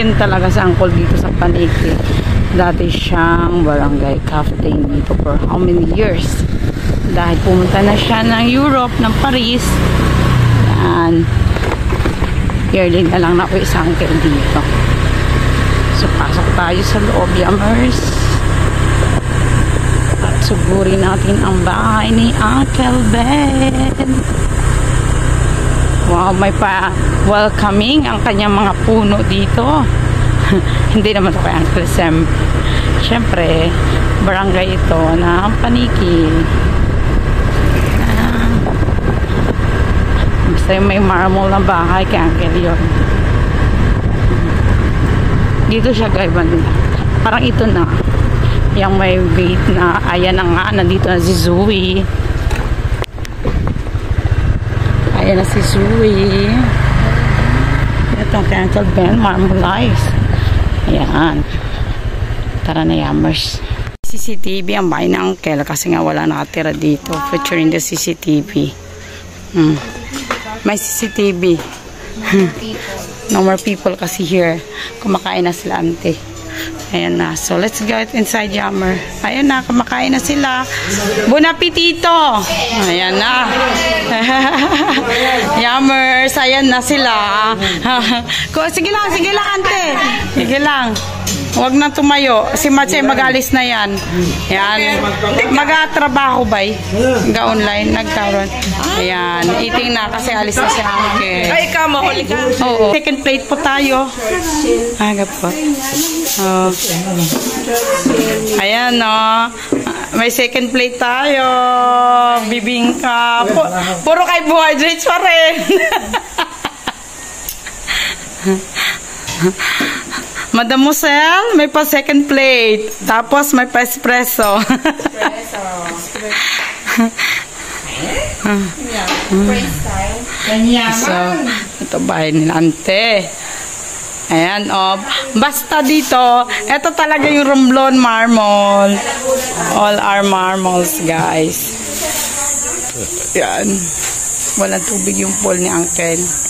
legend talaga sa Angkol dito sa Paniki. Dati siyang barangay captain dito for how many years. Dahil pumunta na siya ng Europe, ng Paris. Yan. Yearly na lang na ako isang uncle dito. So, pasok tayo sa loob, Yummers. At sugurin natin ang bahay ni Uncle Ben. Wow, may pa-welcoming ang kanyang mga puno dito. Hindi naman ito kay Uncle Sam. Siyempre, barangay ito na Paniki. Basta may marble na bahay kay Uncle yun. Dito siya guys, parang ito na. Yung may gate na, ayan na nga, nandito na si Zoe. Ayan na si Zoe. Ito ang kay Uncle Ben, marmolize. Ayan. Tara na, Yummers. CCTV ang bahay ng Uncle kasi nga wala nakatira dito. Featuring the CCTV. May CCTV. No more people kasi here. Kumakain na sila, ante. Ayan na. So, let's go inside, Yummer. Ayan na. Kumakain na sila. Bon appetito! Ayan na. Yummers. Ayan na sila. Sige lang, ante. Sige lang. Huwag na tumayo. Si Machay mag-alis na yan. Yan. Mag-atrabaho ba? Ga-online. Nagkaroon. Ayan. Eating na kasi alis na si Uncle. Ay, ikaw, mahuli ka. Oo. Second plate po tayo. Agad po. Oh. Ayan, no. May second plate tayo. Bibingka. Puro carbohydrates pa rin. Madam Musel, may pa second plate. Tapos may pa espresso. So, ito bahay ni Ante. Ayan, oh. Basta dito, ito talaga yung Romblon marble. All our marbles, guys. Ayan. Walang tubig yung pool ni Uncle.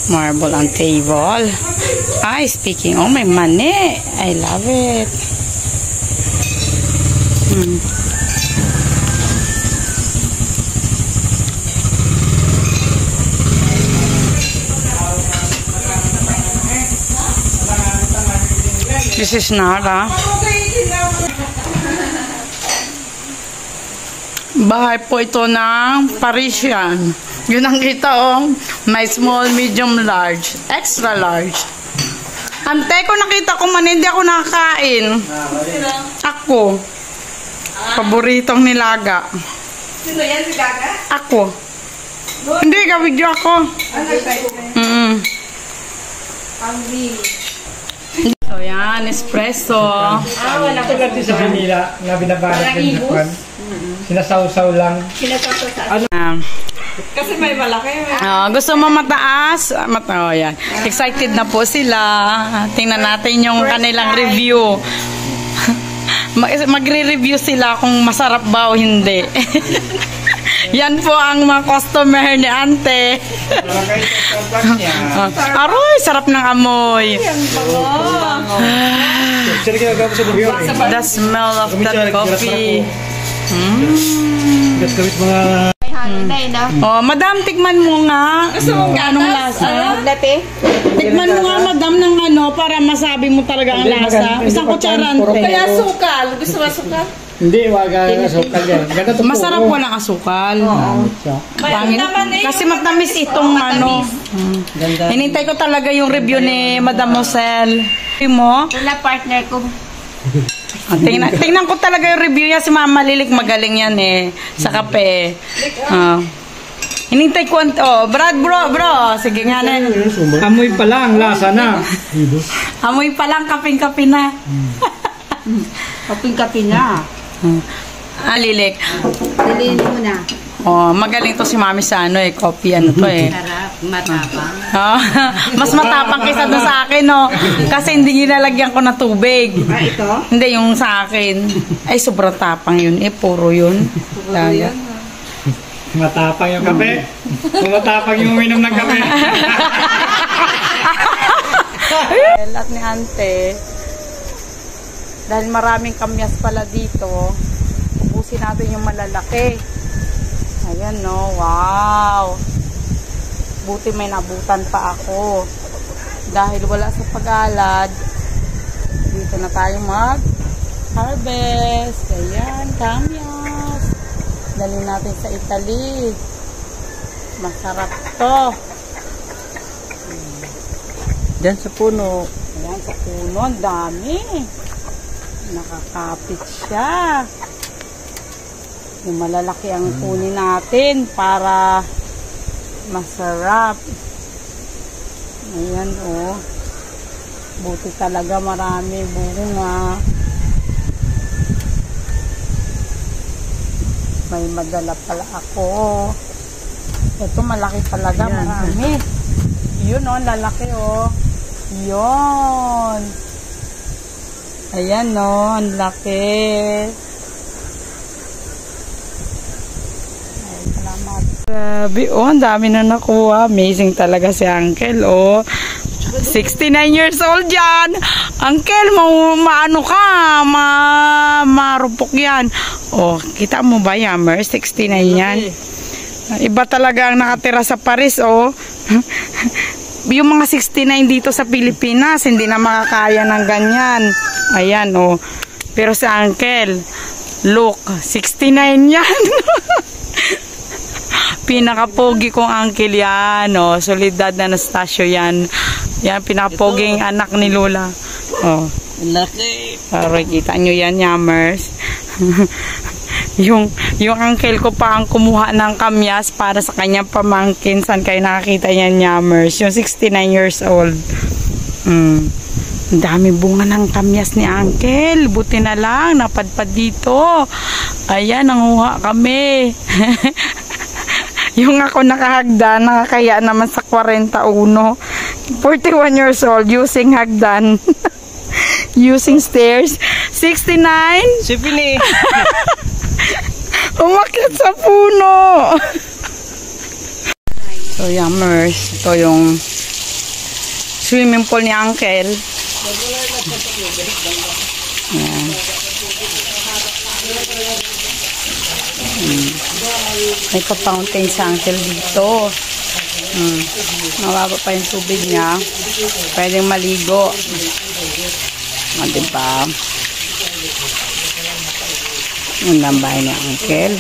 Marble on table. Ay, speaking, oh, may money. I love it. This is Nara. Bahay po ito ng Parisian. Yun ang kita, oh. May small, medium, large. Extra large. Ante ko nakita ko man, hindi ako nakakain. Ako. Paboritong nilaga. Sino yan, si Gaga? Ako. Hindi, ka-video ako. So, yan. Espresso. Wala ko lang sa Manila na binabanat ng Japan. Sinasawsaw lang. Kasi may malaki. Gusto mo mataas? Oh, yan. Excited na po sila. Tingnan natin yung kanilang review. Magre-review sila kung masarap ba o hindi. Yan po ang mga customer ni Ante. Aroy, sarap ng amoy. The smell of that coffee. Oh, madam, tikman mo nga. Anong lasa? Tikman mo nga, madam, ng ano para masabi mo talaga ang lasa. Isang kutsarante. Kaya sukal. Gusto mo sukal? Hindi, wag ang asukal yan. Masarap walang asukal. Kasi matamis itong ano. Hinintay ko talaga yung review ni Madam Mosel. Mo? Wala partner ko. Tingnan ko talaga yung review niya. Si Mama Lilik magaling yan eh. Sa kape. Hinintay ko. Brad bro. Sige nga na. Amoy pa lang, lasa na. Amoy pa lang, kaping-kapi na. Kaping-kapi na. Lilik. Dilinin mo na. Magaling to si Mami sa ano eh. Coffee ano to eh. Sarap, matapang. Mas matapang kaysa doon sa akin, no? Kasi hindi nilalagyan ko na tubig. Ito? Hindi, yung sa akin. Ay, sobrang tapang yun. Puro yun. Matapang yung kape. Matapang yung uminom ng kape. At ni Ante, dahil maraming kamyas pala dito, ubusin natin yung malalaki. Ayan no, wow. Buti may nabutan pa ako. Dahil wala sa pag-alad, dito na tayo mag-harvest. Ayan, kamyas. Dali natin sa Italy. Masarap to. Diyan sa puno. Ayan, sa puno. Ang dami. Nakakapit siya. Yung malalaki ang kunin natin para masarap. Ayan, oh. Buti talaga marami bunga. May madala pala ako. Ito malaki talaga, marami. Yun, oh, lalaki, oh. Yun. Ayan, oh, ang laki. Ay, salamat. Grabe, oh, ang dami na nakuha. Amazing talaga si Uncle, oh. 69 years old yan. Uncle, maano ka? Marupok yan. Oh, kita mo ba, Yammer? 69 yan. Iba talaga ang nakatira sa Paris, oh. Yung mga 69 dito sa Pilipinas, hindi na makakaya ng ganyan. Ayan, oh. Pero si Uncle, look, 69 yan. Pinakapogi kong uncle yan, oh. Soledad Anastasio yan. Yan, pinakapoging anak ni Lola. Oh. Laki. Para kita nyo yan, Yammers. yung uncle ko pa ang kumuha ng kamyas para sa kanyang pamangkin. Saan kayo nakakita yan, Yammers? Yung 69 years old. Ang dami bunga ng kamyas ni Uncle. Buti na lang, napadpad dito. Ayan, nanguha kami. Yung ako nakahagdan, nakakaya naman sa 41. 41 years old, using hagdan. Using stairs. 69. Si Pili. Umakyat sa puno. So, Yammers, ito yung swimming pool ni Uncle. Ayan. May pa-fountain sa Uncle dito. Mababa pa yung tubig niya. Pwedeng maligo. O, diba? Yung lambay ni Uncle.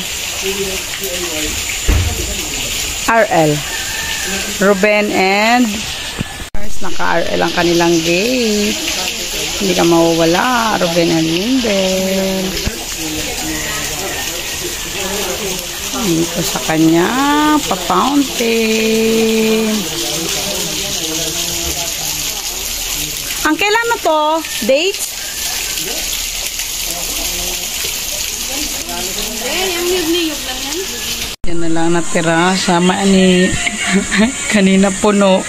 RL. Ruben and naka-RL ang kanilang gate. Hindi ka mawawala. Ruben and Linden. Dito sa kanya pa-fountain. Ang kailan na to? Dates? Yan na lang natira. Sama ni kanina puno.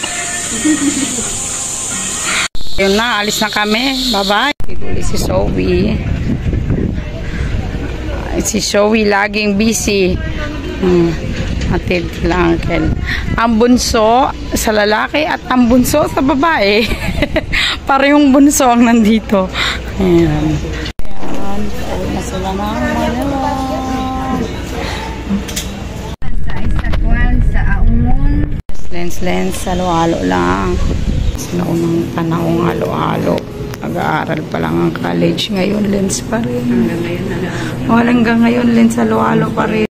Yun na, alis na kami. Bye-bye. Tituloy si Zoe. Si Zoe laging busy. Atid lang, Uncle. Ang bunso sa lalaki at ang bunso sa babae. Parehong bunso ang nandito. Ayan. Ayan. Pauwi na sila ng Manila. Sa Aumon. Lens, halo-halo lang. Sa naunang panahong halo-halo. Nag-aaral pa lang ang college. Ngayon, Lens pa rin. Hanggang ngayon, Lens, halo-halo pa rin.